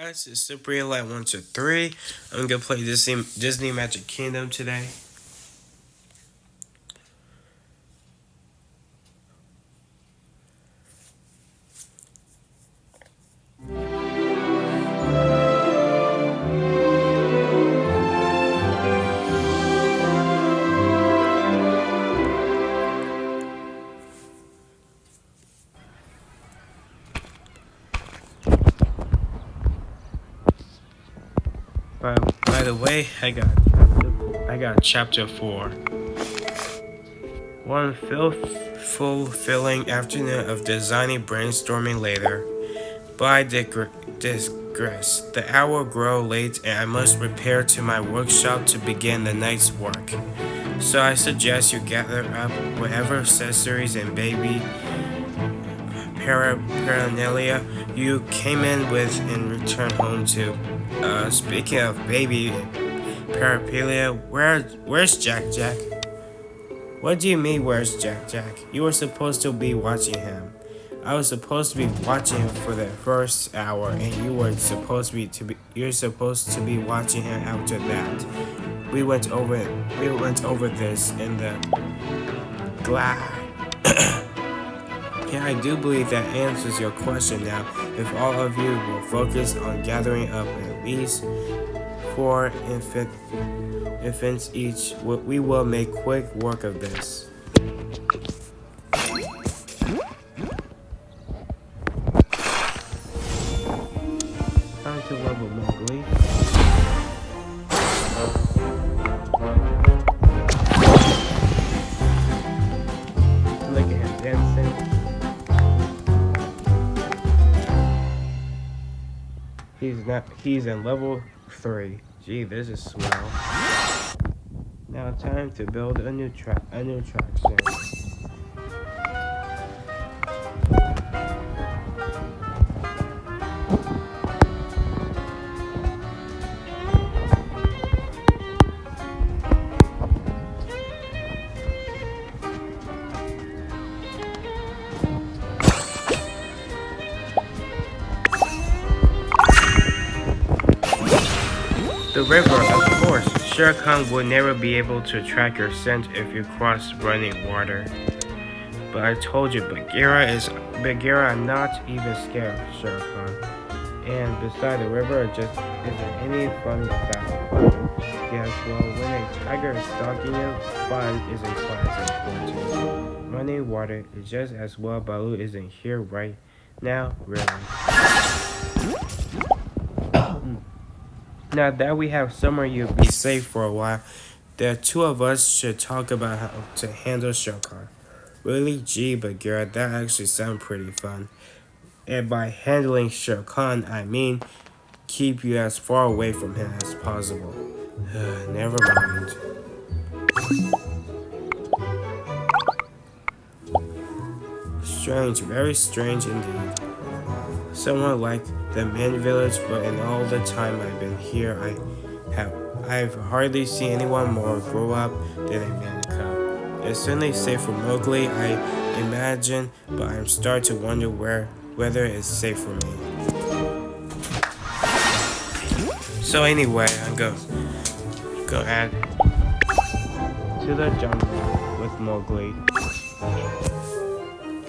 guys, it's Super Elite 123. I'm gonna play Disney Magic Kingdom today. By the way, I got chapter 4. One fulfilling afternoon of designing brainstorming later. By digress, the hour grow late and I must repair to my workshop to begin the night's work. So I suggest you gather up whatever accessories and baby paraphernalia you came in with and return home to. Speaking of baby paraphernalia, where's Jack Jack? What do you mean, where's Jack Jack? You were supposed to be watching him. I was supposed to be watching him for the first hour, and you're supposed to be watching him after that. We went over this in the glass. Yeah, I do believe that answers your question now. If all of you will focus on gathering up at least 4 infants each, we will make quick work of this. Time to level Mowgli. Look at him dancing. He's in level 3. Gee, this is swell. Now time to build a new attraction. The river, of course. Shere Khan would never be able to track your scent if you cross running water. But I told you, Bagheera, I'm not even scared of Shere Khan. And beside the river just isn't any fun without fun. Yes, well, when a tiger is stalking you, fun isn't quite as important. Running water is just as well. Baloo isn't here right now, really. Now that we have somewhere you'll be safe for a while, the two of us should talk about how to handle Shere Khan. Really? Gee, Bagheera, that actually sounds pretty fun. And by handling Shere Khan, I mean keep you as far away from him as possible. Never mind. Strange, very strange indeed. Someone like the main village, but in all the time I've been here, I've hardly seen anyone more grow up than a man cub. It's certainly safe for Mowgli, I imagine, but I'm starting to wonder whether it's safe for me. So anyway, I'm go add to the jungle with Mowgli.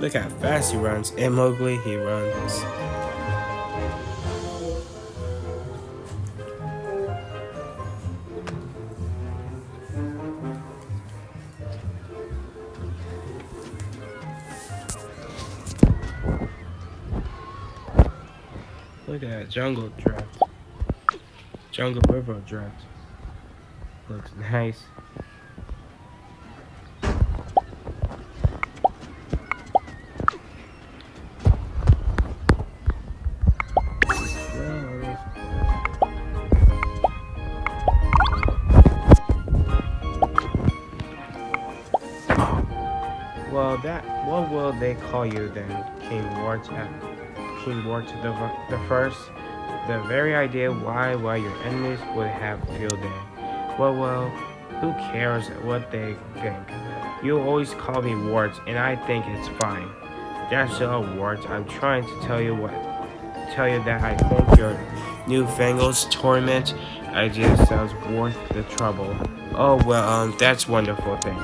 Look how fast he runs, and Mowgli, he runs. Look at that jungle draft. Jungle river draft. Looks nice. Well, what will they call you then, King Wart the First? The very idea why your enemies would have field day. Well, who cares what they think? You always call me Wart, and I think it's fine. That's all, Wart. I'm trying to tell you that I think newfangled torment idea sounds worth the trouble. Oh well, that's wonderful thing.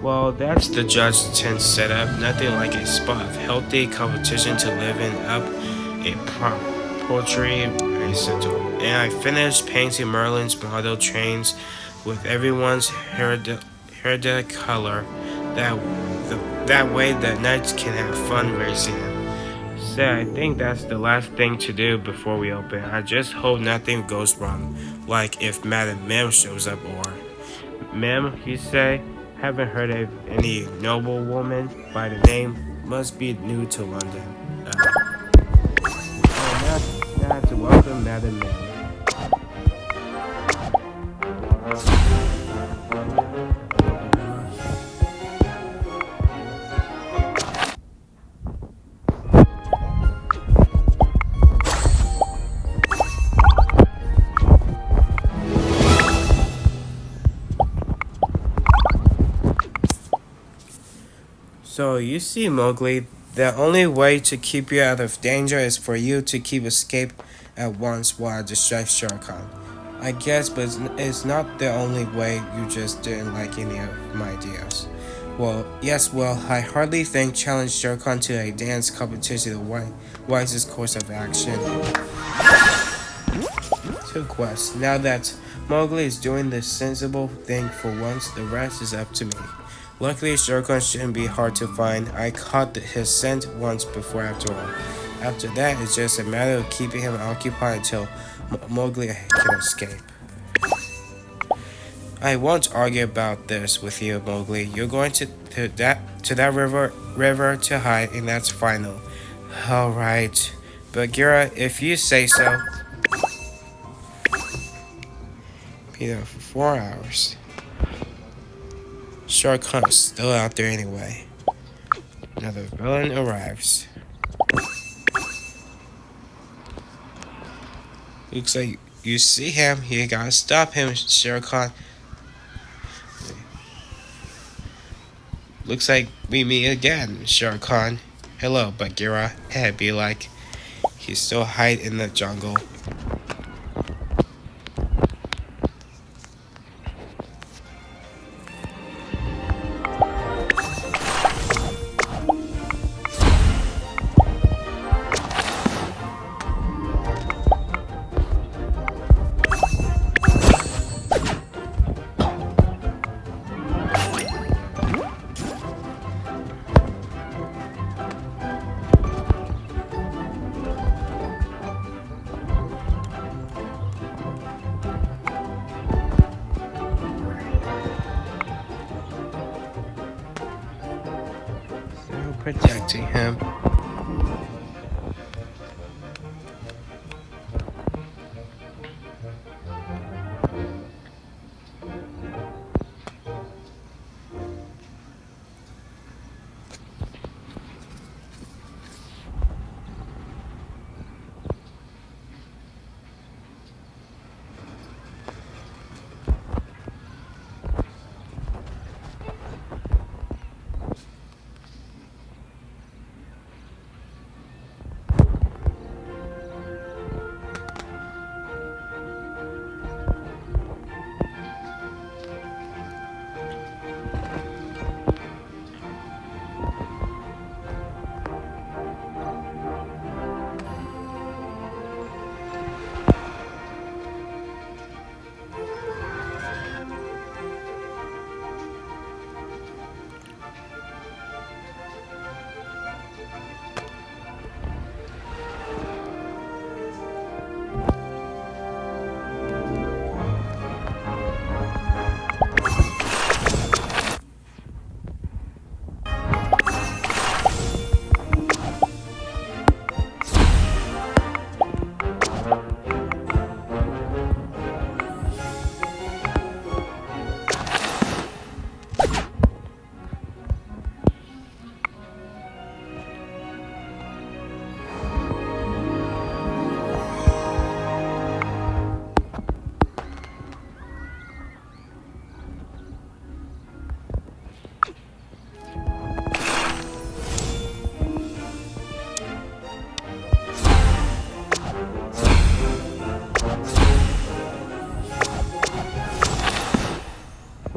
Well, that's the Judge tent setup. Nothing like a spot of healthy competition to live in up a poultry recital. And I finished painting Merlin's model trains with everyone's hereditary color. That that way the knights can have fun racing them. So I think that's the last thing to do before we open. I just hope nothing goes wrong, like if Madam Mim shows up or Mim, you say? Haven't heard of any noble woman by the name. Must be new to London. Now to welcome Madam Mim. So you see, Mowgli, the only way to keep you out of danger is for you to keep escape at once while I distract Shere Khan. I guess, but it's not the only way. You just didn't like any of my ideas. Well, yes, well, I hardly think challenge Shere Khan to a dance competition the wisest course of action. To quest. Now that Mowgli is doing the sensible thing for once, the rest is up to me. Luckily, Shere Khan shouldn't be hard to find. I caught his scent once before after all. After that, it's just a matter of keeping him occupied until Mowgli can escape. I won't argue about this with you, Mowgli. You're going to that river to hide, and that's final. All right, Bagheera, if you say so. Be there for 4 hours. Shere Khan is still out there anyway. Another villain arrives. Looks like you see him. You gotta stop him, Shere Khan. Looks like we meet again, Shere Khan. Hello, Bagheera. It'd be like he's still hide in the jungle. Still protecting him.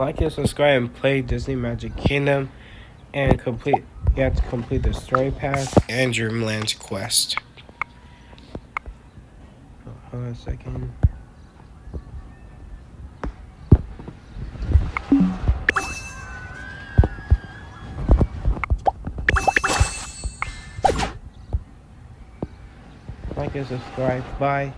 Like and subscribe and play Disney Magic Kingdom and complete. You have to complete the story pass and Dreamland's quest. Hold on a second. Like and subscribe. Bye.